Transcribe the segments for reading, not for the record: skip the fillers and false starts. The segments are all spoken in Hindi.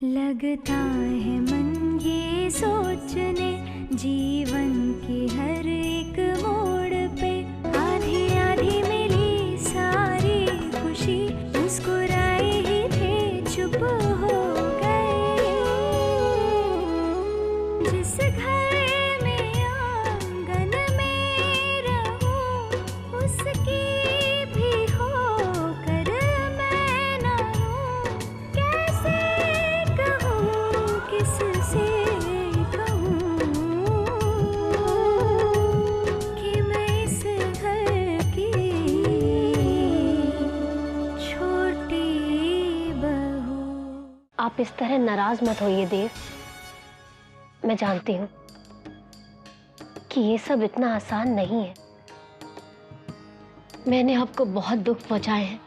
लगता है मन ये सोचने जीवन की हर एक मोड़ पे आधी आधी मिली सारी खुशी मुस्कुराए ही थे चुप हो गए। जिस घर में आंगन में रहूं उसकी भी होकर मैं ना हूं। कैसे कहूं किससे कहूं कि मैं इस घर की छोटी बहू। आप इस तरह नाराज मत होइए देव। मैं जानती हूँ कि ये सब इतना आसान नहीं है। मैंने आपको बहुत दुख पहुंचाए हैं।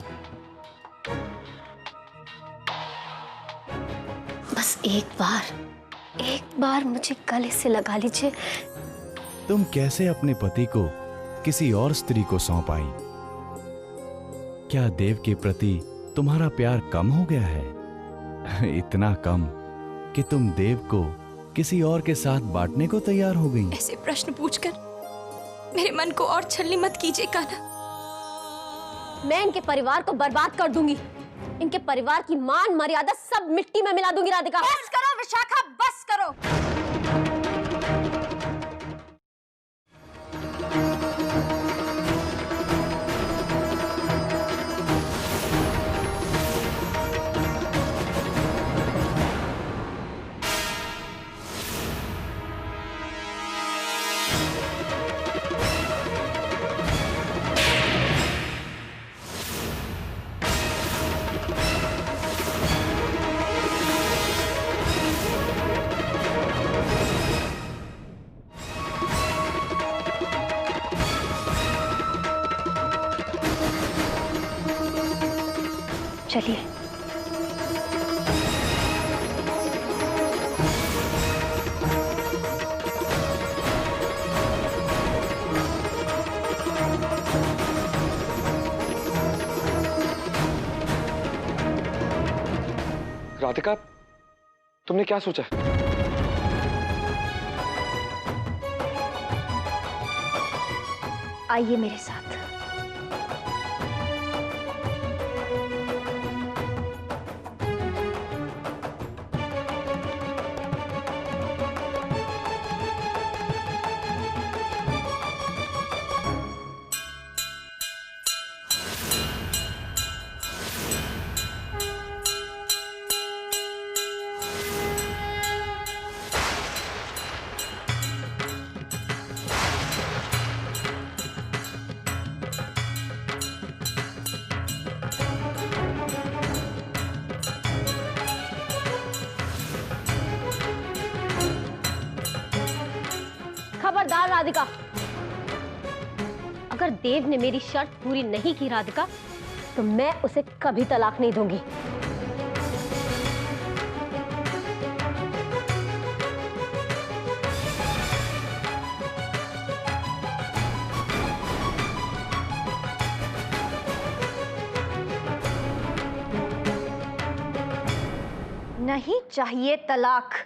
बस एक बार मुझे गले से लगा लीजिए। तुम कैसे अपने पति को किसी और स्त्री को सौंप आई? क्या देव के प्रति तुम्हारा प्यार कम हो गया है? इतना कम कि तुम देव को किसी और के साथ बांटने को तैयार हो गई? ऐसे प्रश्न पूछकर मेरे मन को और छलनी मत कीजिए कान्हा। मैं इनके परिवार को बर्बाद कर दूंगी। इनके परिवार की मान मर्यादा सब मिट्टी में मिला दूंगी। राधिका, बस करो विशाखा, बस करो। चलिए। राधिका, तुमने क्या सोचा? आइए मेरे साथ। खबरदार राधिका, अगर देव ने मेरी शर्त पूरी नहीं की राधिका, तो मैं उसे कभी तलाक नहीं दूंगी। नहीं चाहिए तलाक।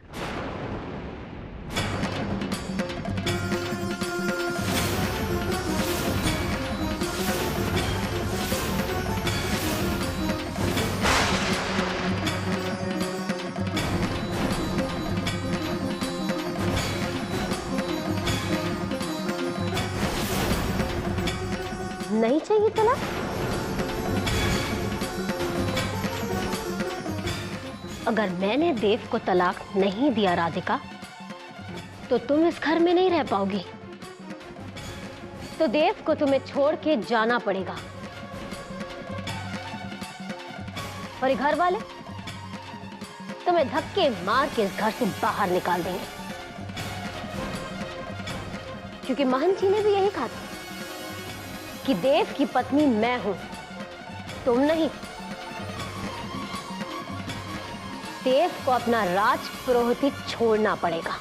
नहीं चाहिए तलाक? अगर मैंने देव को तलाक नहीं दिया राधिका, तो तुम इस घर में नहीं रह पाओगी। तो देव को तुम्हें छोड़ के जाना पड़ेगा। और ये घर वाले तुम्हें धक्के मार के इस घर से बाहर निकाल देंगे। क्योंकि महंत जी ने भी यही कहा था कि देव की पत्नी मैं हूं, तुम नहीं। देव को अपना राज पुरोहित छोड़ना पड़ेगा,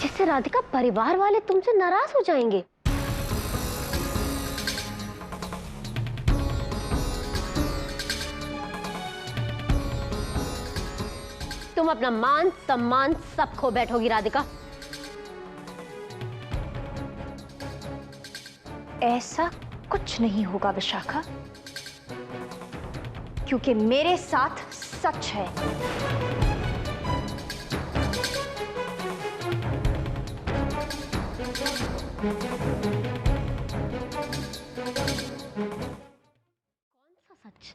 जिससे राधिका परिवार वाले तुमसे नाराज हो जाएंगे। तुम अपना मान सम्मान सब खो बैठोगी राधिका। ऐसा कुछ नहीं होगा विशाखा, क्योंकि मेरे साथ सच है। सच?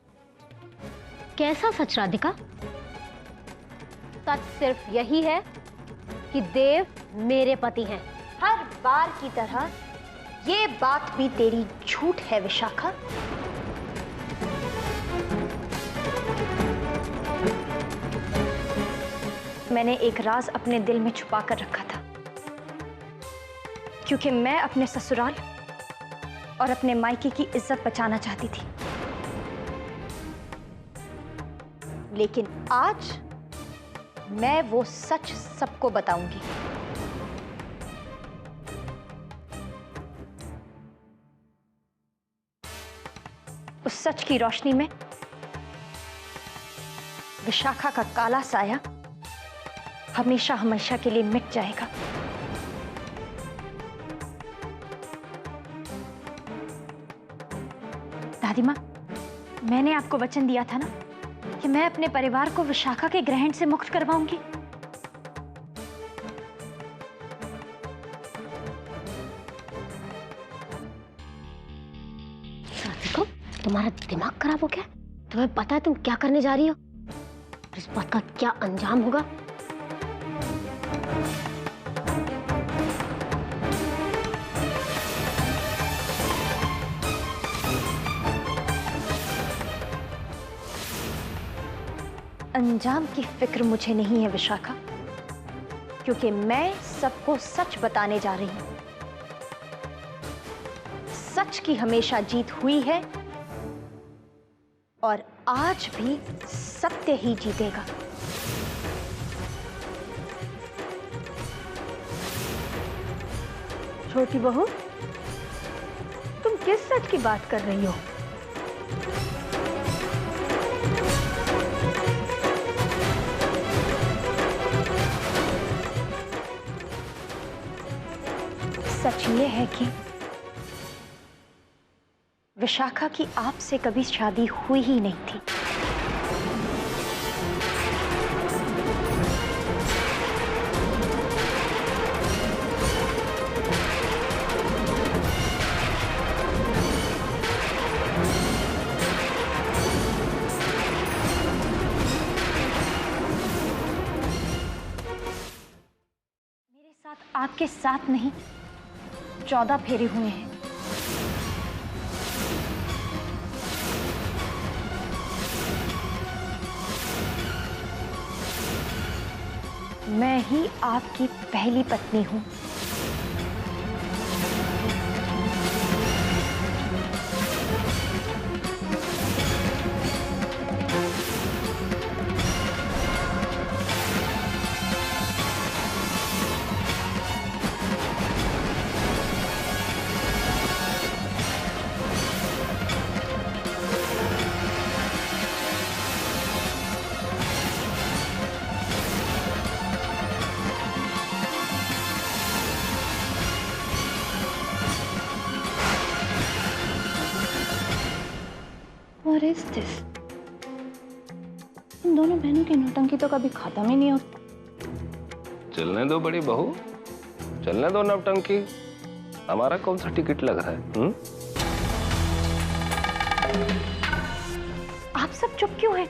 कैसा सच राधिका? सच सिर्फ यही है कि देव मेरे पति हैं। हर बार की तरह ये बात भी तेरी झूठ है विशाखा। मैंने एक राज अपने दिल में छुपा कर रखा था, क्योंकि मैं अपने ससुराल और अपने मायके की इज्जत बचाना चाहती थी। लेकिन आज मैं वो सच सबको बताऊंगी। उस सच की रोशनी में विशाखा का काला साया हमेशा हमेशा के लिए मिट जाएगा। दादी माँ, मैंने आपको वचन दिया था ना कि मैं अपने परिवार को विशाखा के ग्रहण से मुक्त करवाऊंगी। राधिका, तुम्हारा दिमाग खराब हो गया? तुम्हें पता है तुम क्या करने जा रही हो? इस बात का क्या अंजाम होगा? अंजाम की फिक्र मुझे नहीं है विशाखा, क्योंकि मैं सबको सच बताने जा रही हूं। सच की हमेशा जीत हुई है और आज भी सत्य ही जीतेगा। छोटी बहू, तुम किस सच की बात कर रही हो? सच ये है कि विशाखा की आपसे कभी शादी हुई ही नहीं थी। मेरे साथ आपके साथ नहीं 14 फेरे हुए हैं। मैं ही आपकी पहली पत्नी हूं। What is this? इन दोनों बहनों की नौटंकी तो कभी खत्म ही नहीं होती। चलने दो बड़ी बहू, चलने दो नौटंकी। हमारा कौन सा टिकट लग रहा है? आप सब चुप क्यों हैं?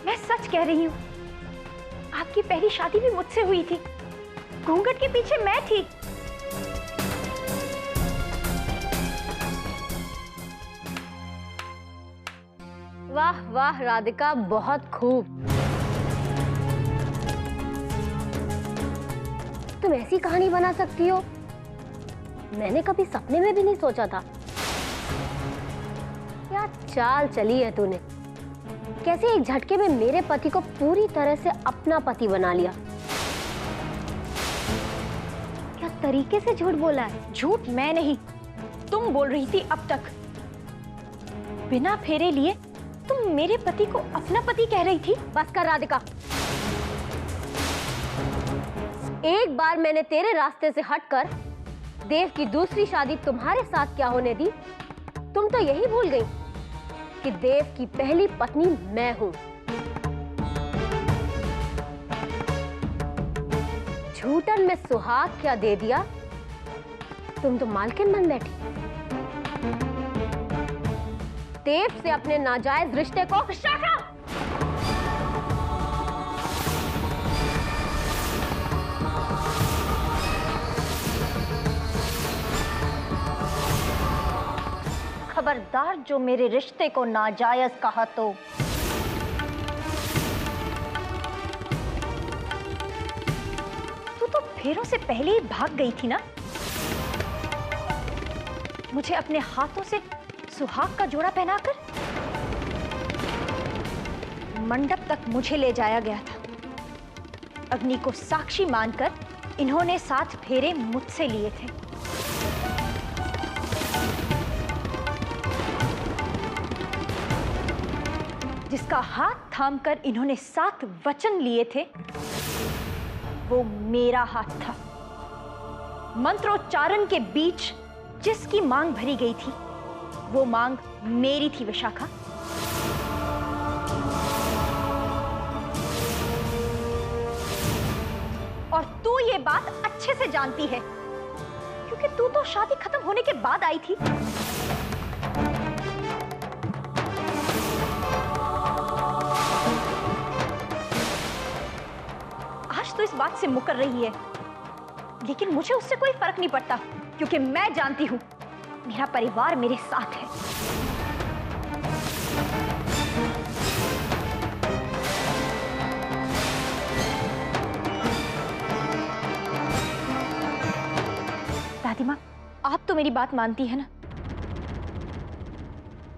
मैं सच कह रही हूं। आपकी पहली शादी भी मुझसे हुई थी। घूंघट के पीछे मैं थी। वाह वाह राधिका, बहुत खूब। तुम ऐसी कहानी बना सकती हो, मैंने कभी सपने में भी नहीं सोचा था। क्या चाल चली है तूने? कैसे एक झटके में मेरे पति को पूरी तरह से अपना पति बना लिया। क्या तरीके से झूठ बोला है। झूठ मैं नहीं, तुम बोल रही थी अब तक। बिना फेरे लिए तुम मेरे पति को अपना पति कह रही थी। बस कर राधिका, एक बार मैंने तेरे रास्ते से हटकर देव की दूसरी शादी तुम्हारे साथ क्या होने दी? तुम तो यही भूल गई कि देव की पहली पत्नी मैं हूं। झूठन में सुहाग क्या दे दिया, तुम तो मालकिन बन बैठी। देव से अपने नाजायज रिश्ते को शाखा। खबरदार जो मेरे रिश्ते को नाजायज कहा तो तू तो फेरों से पहले ही भाग गई थी ना। मुझे अपने हाथों से सुहाग का जोड़ा पहनाकर मंडप तक मुझे ले जाया गया था। अग्नि को साक्षी मानकर इन्होंने 7 फेरे मुझसे लिए थे। जिसका हाथ थामकर इन्होंने 7 वचन लिए थे वो मेरा हाथ था। मंत्रोच्चारण के बीच जिसकी मांग भरी गई थी वो मांग मेरी थी विशाखा। और तू ये बात अच्छे से जानती है क्योंकि तू तो शादी खत्म होने के बाद आई थी। आज तो इस बात से मुकर रही है, लेकिन मुझे उससे कोई फर्क नहीं पड़ता क्योंकि मैं जानती हूं मेरा परिवार मेरे साथ है। दादी माँ, आप तो मेरी बात मानती है ना?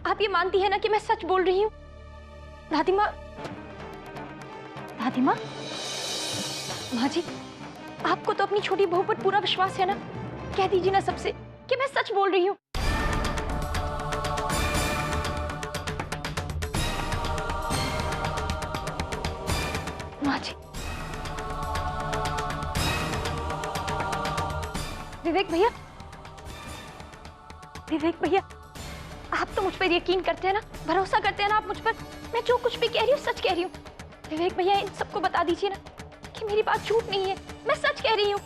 आप ये मानती है ना कि मैं सच बोल रही हूँ? दादी माँ, दादी माँ, माँ जी, आपको तो अपनी छोटी बहू पर पूरा विश्वास है ना? कह दीजिए ना सबसे कि मैं सच बोल रही हूँ। माँ जी, विवेक भैया, विवेक भैया, आप तो मुझ पर यकीन करते हैं ना, भरोसा करते हैं ना आप मुझ पर? मैं जो कुछ भी कह रही हूँ सच कह रही हूँ। विवेक भैया, इन सबको बता दीजिए ना कि मेरी बात झूठ नहीं है, मैं सच कह रही हूँ।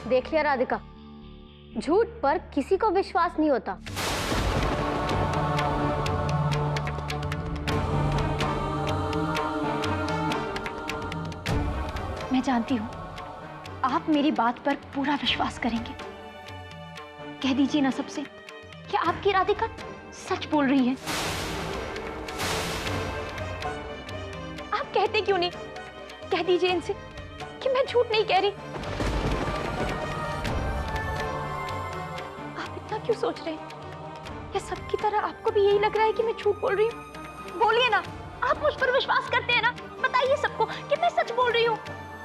देख लिया राधिका, झूठ पर किसी को विश्वास नहीं होता। मैं जानती हूँ आप मेरी बात पर पूरा विश्वास करेंगे। कह दीजिए ना सबसे कि आपकी राधिका सच बोल रही है। आप कहते क्यों नहीं? कह दीजिए इनसे कि मैं झूठ नहीं कह रही। आप इतना क्यों सोच रहे हैं? या सबकी तरह आपको भी यही लग रहा है कि मैं झूठ बोल रही हूँ? बोलिए ना, आप मुझ पर विश्वास करते हैं ना? बताइए सबको कि मैं सच बोल रही हूँ।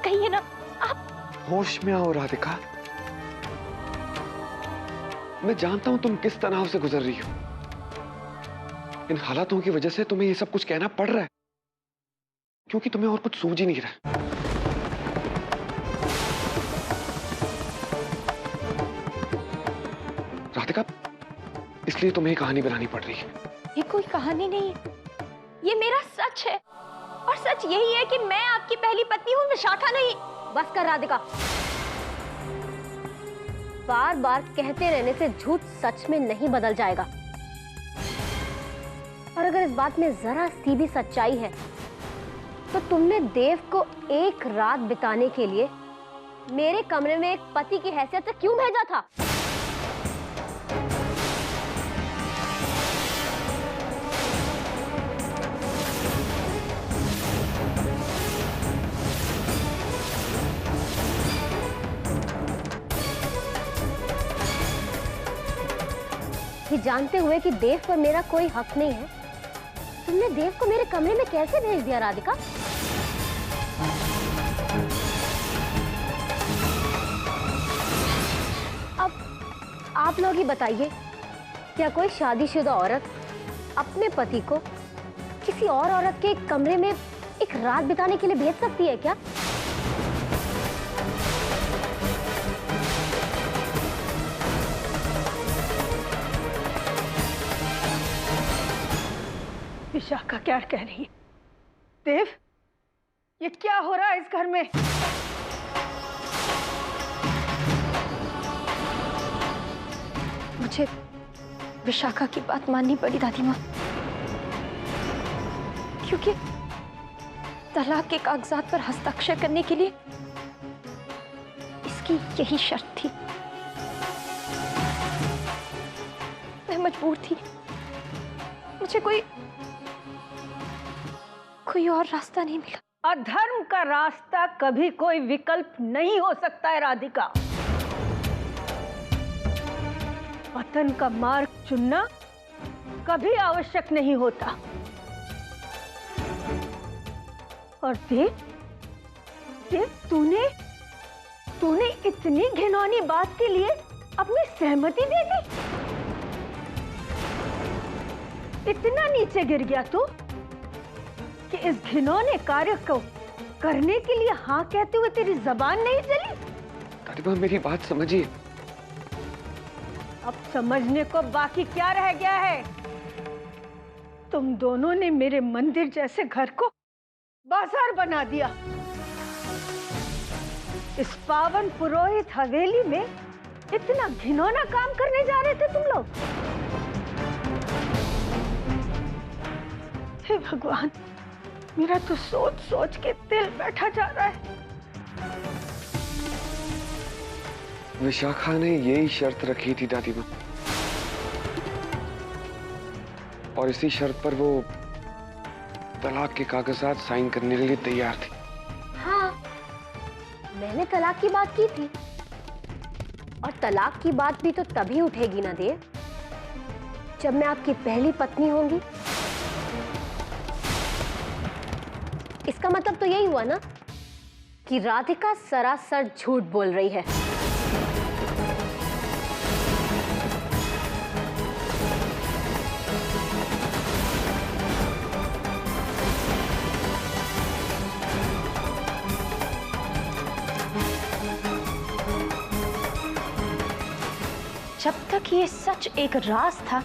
कहिए ना आप। होश में आओ राधिका, मैं जानता हूं तुम किस तनाव से गुजर रही हो। इन हालातों की वजह से तुम्हें ये सब कुछ कहना पड़ रहा है क्योंकि तुम्हें और कुछ सूझ ही नहीं रहा। राधिका, इसलिए तुम्हें कहानी बनानी पड़ रही है। ये कोई कहानी नहीं है, ये मेरा सच है। और सच यही है कि मैं आपकी पहली पत्नी हूँ, विशाखा नहीं। बस कर राधिका, बार बार कहते रहने से झूठ सच में नहीं बदल जाएगा। और अगर इस बात में जरा सी भी सच्चाई है तो तुमने देव को एक रात बिताने के लिए मेरे कमरे में एक पति की हैसियत से क्यों भेजा था? ये जानते हुए कि देव पर मेरा कोई हक नहीं है, तुमने देव को मेरे कमरे में कैसे भेज दिया राधिका? अब आप लोग ही बताइए, क्या कोई शादीशुदा औरत अपने पति को किसी और औरत के कमरे में एक रात बिताने के लिए भेज सकती है क्या? विशाखा क्या कह रही है? देव, ये क्या हो रहा है इस घर में? मुझे विशाखा की बात माननी पड़ी दादी माँ, क्योंकि तलाक के कागजात पर हस्ताक्षर करने के लिए इसकी यही शर्त थी। मैं मजबूर थी, मुझे कोई और रास्ता नहीं मिला। अधर्म का रास्ता कभी कोई विकल्प नहीं हो सकता है राधिका। पतन का मार्ग चुनना कभी आवश्यक नहीं होता। और देव, तूने इतनी घिनौनी बात के लिए अपनी सहमति दे दी? इतना नीचे गिर गया तू कि इस घिनौने कार्य को करने के लिए हाँ कहते हुए तेरी जबान नहीं चली? दादी माँ, मेरी बात समझिए। अब समझने को बाकी क्या रह गया है? तुम दोनों ने मेरे मंदिर जैसे घर को बाजार बना दिया। इस पावन पुरोहित हवेली में इतना घिनौना काम करने जा रहे थे तुम लोग? हे भगवान, मेरा तो सोच सोच के दिल बैठा जा रहा है। विशाखा ने यही शर्त रखी थी दादी माँ, और इसी शर्त पर वो तलाक के कागजात साइन करने के लिए तैयार थी। हाँ, मैंने तलाक की बात की थी, और तलाक की बात भी तो तभी उठेगी ना देव, जब मैं आपकी पहली पत्नी होंगी। इसका मतलब तो यही हुआ ना कि राधिका सरासर झूठ बोल रही है। जब तक ये सच एक राज था,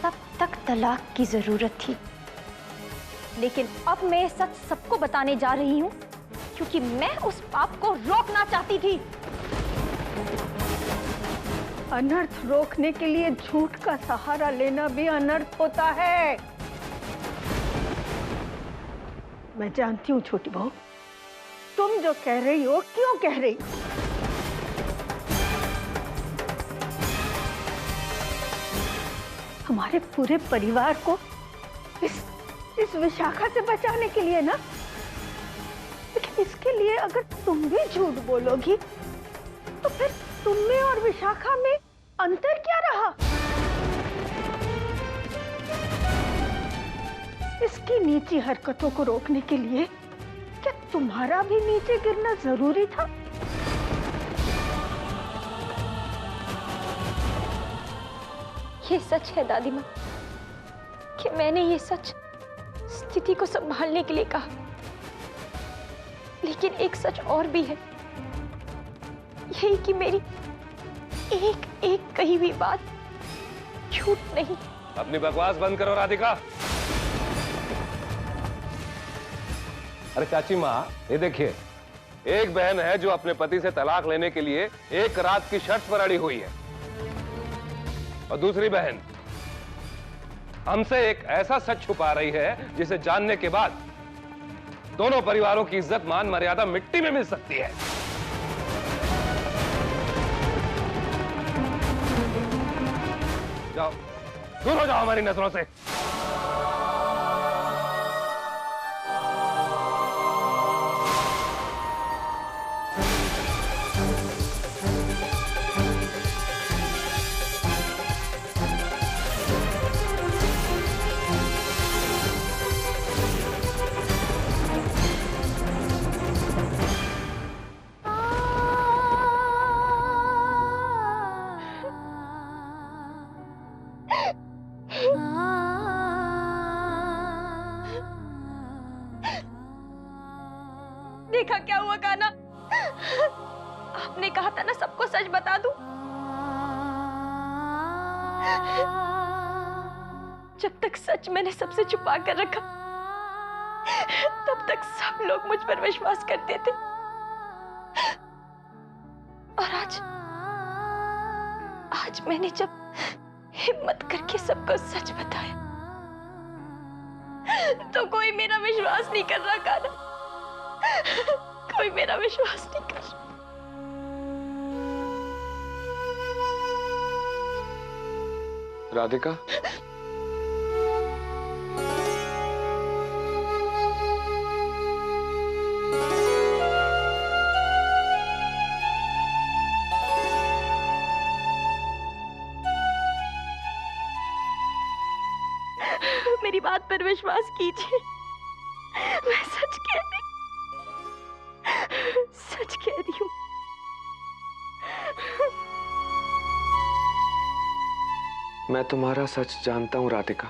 तब तक तलाक की जरूरत थी। लेकिन अब मैं ये सच सबको बताने जा रही हूँ, क्योंकि मैं उस पाप को रोकना चाहती थी। अनर्थ रोकने के लिए झूठ का सहारा लेना भी अनर्थ होता है। मैं जानती हूँ छोटी बहू, तुम जो कह रही हो क्यों कह रही हो। हमारे पूरे परिवार को इस विशाखा से बचाने के लिए ना। लेकिन इसके लिए अगर तुम भी झूठ बोलोगी तो फिर तुम में और विशाखा में अंतर क्या रहा? इसकी नीची हरकतों को रोकने के लिए क्या तुम्हारा भी नीचे गिरना जरूरी था? ये सच है दादी माँ कि मैंने ये सच स्थिति को संभालने के लिए कहा, लेकिन एक सच और भी है, यही कि मेरी एक एक कही हुई बात झूठ नहीं। अपनी बकवास बंद करो राधिका। अरे चाची माँ, ये देखिए, एक बहन है जो अपने पति से तलाक लेने के लिए एक रात की शर्त पर अड़ी हुई है, और दूसरी बहन हमसे एक ऐसा सच छुपा रही है जिसे जानने के बाद दोनों परिवारों की इज्जत मान मर्यादा मिट्टी में मिल सकती है। जाओ, दूर हो जाओ हमारी नजरों से। आ क्या हुआ कान्हा? आपने कहा था ना सबको सच बता दूं। जब तक सच मैंने सबसे छुपा कर रखा, तब तक सब लोग मुझ पर विश्वास करते थे। और आज मैंने जब हिम्मत करके सबको सच बताया, तो कोई मेरा विश्वास नहीं कर रहा कान्हा। कोई मेरा विश्वास नहीं कर रहा। राधिका, मेरी बात पर विश्वास कीजिए, मैं सच कह रही हूँ। मैं तुम्हारा सच जानता हूं राधिका।